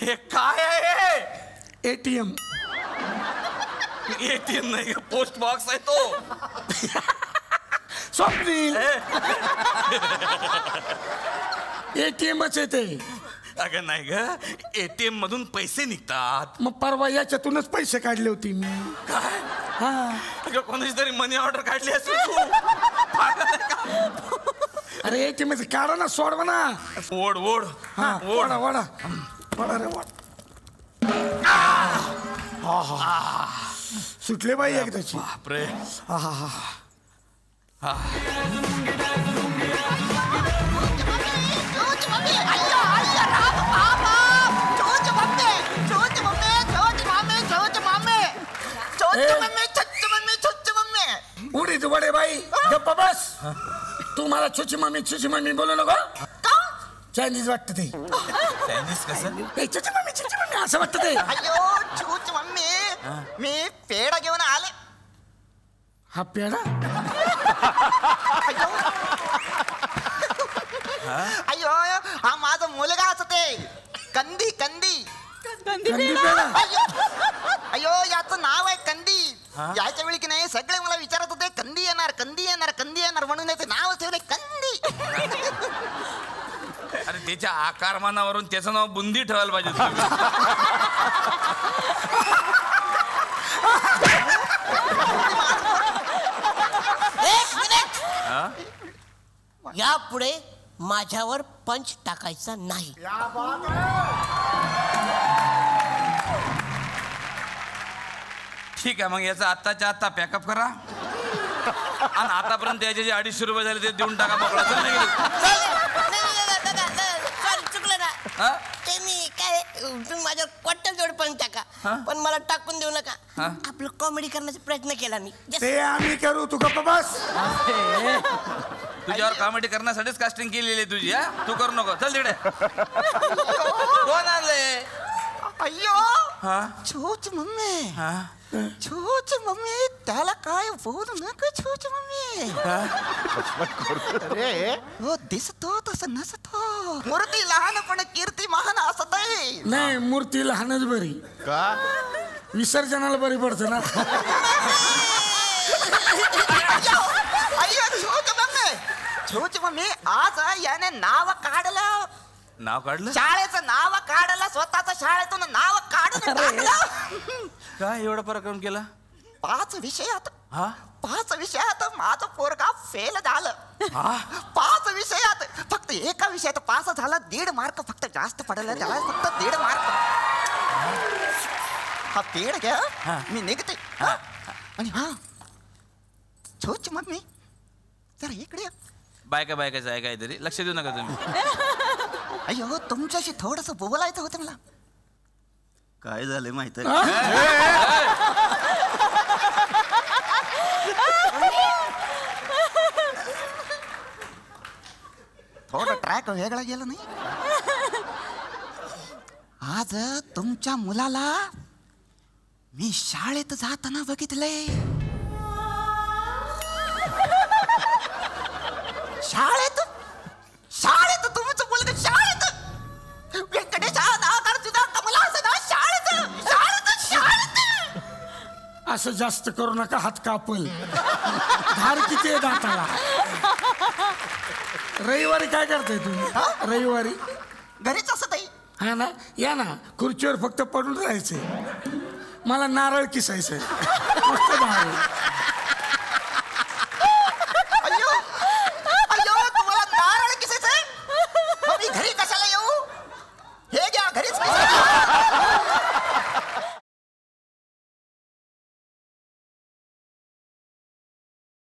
हे काय आहे? ATM. ATM नाही, पोस्ट बॉक्स आहे तो. स्वप्नील, ATMच आहे ते. अगं नाही ग, ATM मधून पैसे निघतात. मग परवा याच्यातूनच पैसे काढले होते मी. काय? हा. अगं कोणाची तरी मनी ऑर्डर काढली असेल तू. अरे ATM काढा ना, सोडवा ना. ओढ ओढ. हा, वडा वडा वडा रे वडा. सुटले बाई एकदाची. बापरे. हा हा हा. उडीद वडे बाई, गप्पा बस. तू मला छुची मम्मी बोलू नको. चायनीज वाटत ते. चायनीज कसं? छुची मम्मी असं वाटत ते. अयो छुच मम्मी, मी पेढा घेऊन आले. हा पेढा? अयो हा माझा मुलगा असते. कंदी कंदी पेढा. अयो याचं नाव आहे कंदी. याच्या वेळी की नाही सगळे मला विचारत होते कंदी येणार कंदी येणार कंदी येणार म्हणून याचं नाव ठेवले कंदी. अरे त्याच्या आकारमानावरून त्याचं नाव बुंदी ठेवायला पाहिजे. यापुढे माझ्यावर पंच टाकायचा नाही. ठीक आहे, मग याचा आत्ताच्या आत्ता पॅकअप करा आणि आतापर्यंत याचे जे 250 रुपये झाले ते देऊन टाका. मोकळा. चुकलं ना. ते मी काय तुम्ही माझ्यावर क्वार्टर जोड पण टाका, पण मला टाकून देऊ नका. आपलं कॉमेडी करण्याचा प्रयत्न केला मी. ते आम्ही करू, तू गप्पा बस. तुझ्यावर कॉमेडी करण्यासाठीच कास्टिंग केलेली आहे तुझी. तू करू नको. चल तिकडे. कोण आणले? अय्यो छूच मम्मी. छूच मम्मी, त्याला काय बोलू नका. छूच मम्मी अरे हो दिसतो तसं नसतो. मूर्ती लहान पण कीर्ती महान असत आहे. नाही, मूर्ती लहानच बरी. का? विसर्जनाला बरी पडतं ना. अय्यो छूच मम्मी, छूच मम्मी आज याने नाव काढलं. नाव काढलं? शाळेचं नाव काढलं. स्वतःच शाळेतून नाव काढून टाकलं. काय एवढा पराक्रम केला? 5 विषयात माझं पोरगा फेल झालं. 5 विषयात फक्त एका विषयात पास झाला. 1.5 मार्क फक्त जास्त पडले त्याला. फक्त 1.5 मार्क. हा पेड घ्या, मी निघते. आणि हा छोच मम्मी जरा इकडे. बायकाचं आहे काहीतरी, लक्ष देऊ नका तुम्ही. अय्यो तुमच्याशी थोडस बोलायचं होतं मला. काय झालं माहित आहे? थोडं ट्रॅक वेगळा गेला नाही. आज तुमच्या मुलाला मी शाळेत जाताना बघितलंय. शाळेत शाळेत तुमचं मुलगा शाळेत. व्यंकटेश नागार्जुना कमलास ना शाळेत शाळेत शाळेत. असं जास्त करू नका, हात कापल. धार किती आहे दाताला. रविवारी काय करताय तुम्ही? रविवारी घरीच असत आहे. हा ना, या ना, खुर्चीवर फक्त पडून राहायचंय. मला नारळ किसायचंय. मस्त भारी.